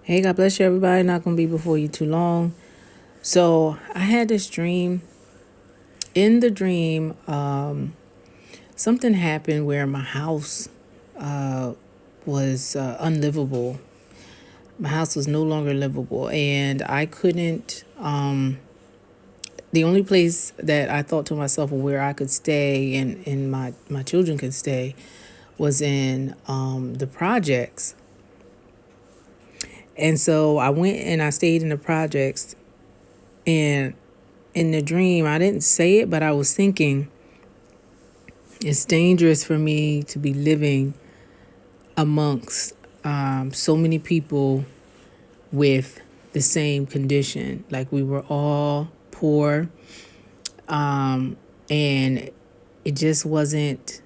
Hey, God bless you, everybody. Not going to be before you too long. So, I had this dream. In the dream, something happened where my house was unlivable. My house was no longer livable, and I couldn't. The only place that I thought to myself where I could stay and my children could stay was in the projects. And so I went and I stayed in the projects. And in the dream, I didn't say it, but I was thinking it's dangerous for me to be living amongst so many people with the same condition. Like we were all poor, and it just wasn't.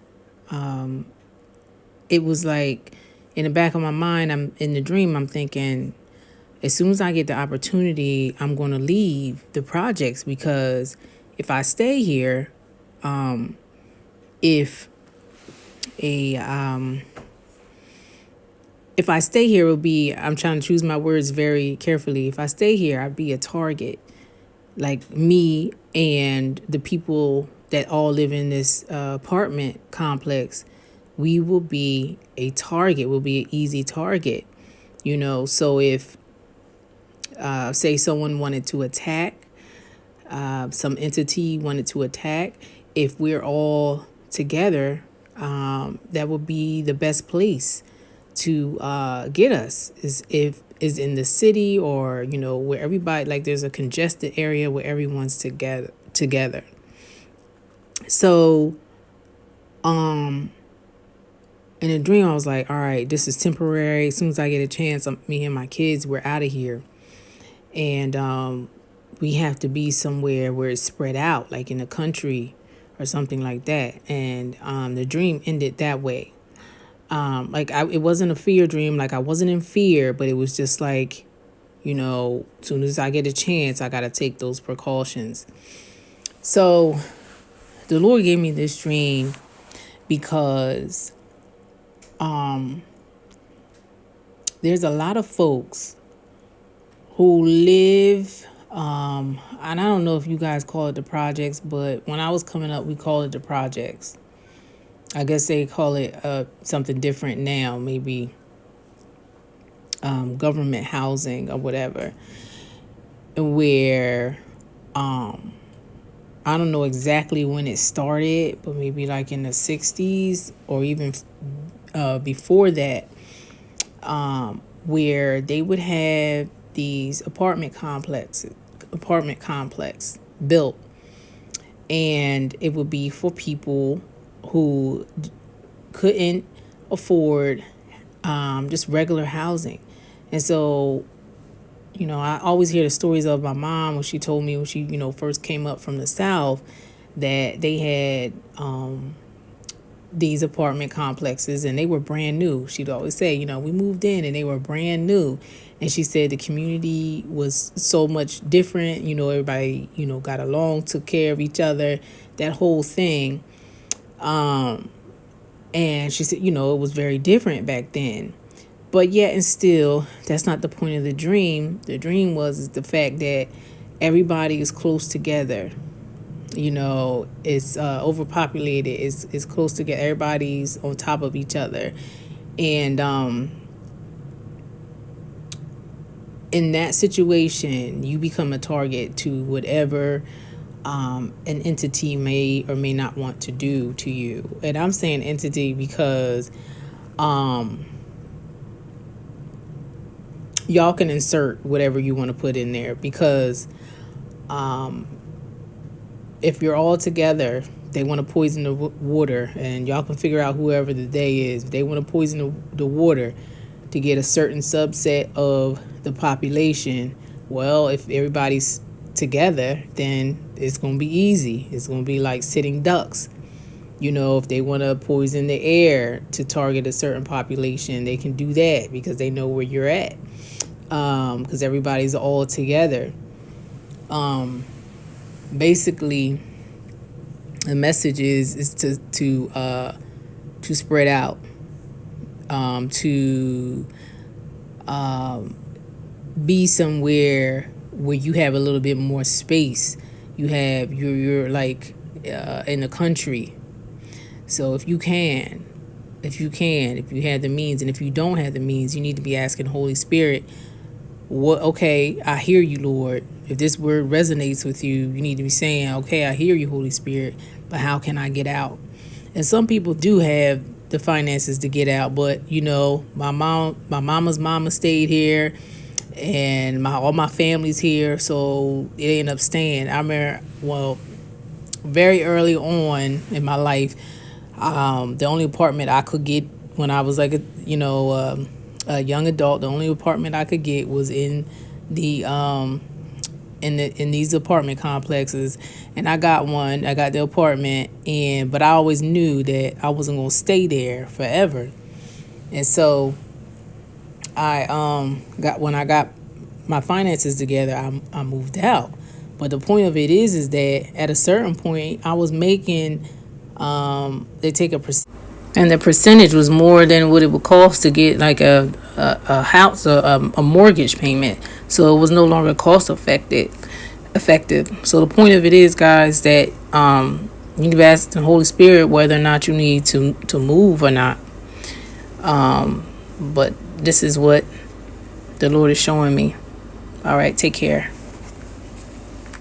It was like in the back of my mind, I'm in the dream. I'm thinking, as soon as I get the opportunity, I'm going to leave the projects because if I stay here, if a if I stay here, it'll be, I'm trying to choose my words very carefully. If I stay here, I'd be a target. Like me and the people that all live in this apartment complex, we will be a target, we'll be an easy target, So if, say, someone wanted to attack, some entity wanted to attack, if we're all together, that would be the best place to get us is in the city, or where everybody, like, there's a congested area where everyone's together. So in a dream I was like, all right, this is temporary. As soon as I get a chance, me and my kids, we're out of here. And we have to be somewhere where it's spread out, like in the country or something like that. And the dream ended that way. It wasn't a fear dream. Like I wasn't in fear, but it was just like, as soon as I get a chance, I got to take those precautions. So the Lord gave me this dream because there's a lot of folks who live, and I don't know if you guys call it the projects, but when I was coming up, we called it the projects. I guess they call it something different now, maybe government housing or whatever, where I don't know exactly when it started, but maybe like in the 60s or even before that, where they would have these apartment complex built, and it would be for people who couldn't afford just regular housing. And so, I always hear the stories of my mom when she told me when she, first came up from the South, that they had these apartment complexes and they were brand new. She'd always say, we moved in and they were brand new. And she said the community was so much different. Everybody, got along, took care of each other, that whole thing. And she said, it was very different back then. But yet and still, that's not the point of the dream. The dream was the fact that everybody is close together. It's overpopulated. It's close together. Everybody's on top of each other. And in that situation, you become a target to whatever an entity may or may not want to do to you. And I'm saying entity because y'all can insert whatever you want to put in there, because if you're all together, they want to poison the water, and y'all can figure out whoever the they is. If they want to poison the water to get a certain subset of the population, well, if everybody's together, then it's going to be easy. It's going to be like sitting ducks. If they want to poison the air to target a certain population, they can do that because they know where you're at, because everybody's all together. Basically, the message is to spread out, to be somewhere where you have a little bit more space. You're like in the country. So if you have the means, and if you don't have the means, you need to be asking Holy Spirit, what, okay, I hear you, Lord. If this word resonates with you, you need to be saying, okay, I hear you, Holy Spirit, but how can I get out? And some people do have the finances to get out, but my mama's mama stayed here, and all my family's here, so it ended up staying. I remember, well, very early on in my life, the only apartment I could get when I was like a young adult, the only apartment I could get was the in these apartment complexes, and I got one. I got the apartment, but I always knew that I wasn't gonna stay there forever, and so I got when I got my finances together, I moved out. But the point of it is that at a certain point, I was making they take a percentage, and the percentage was more than what it would cost to get like a house, a mortgage payment. So it was no longer cost effective. So the point of it is, guys, that you need to ask the Holy Spirit whether or not you need to move or not. But this is what the Lord is showing me. All right, take care.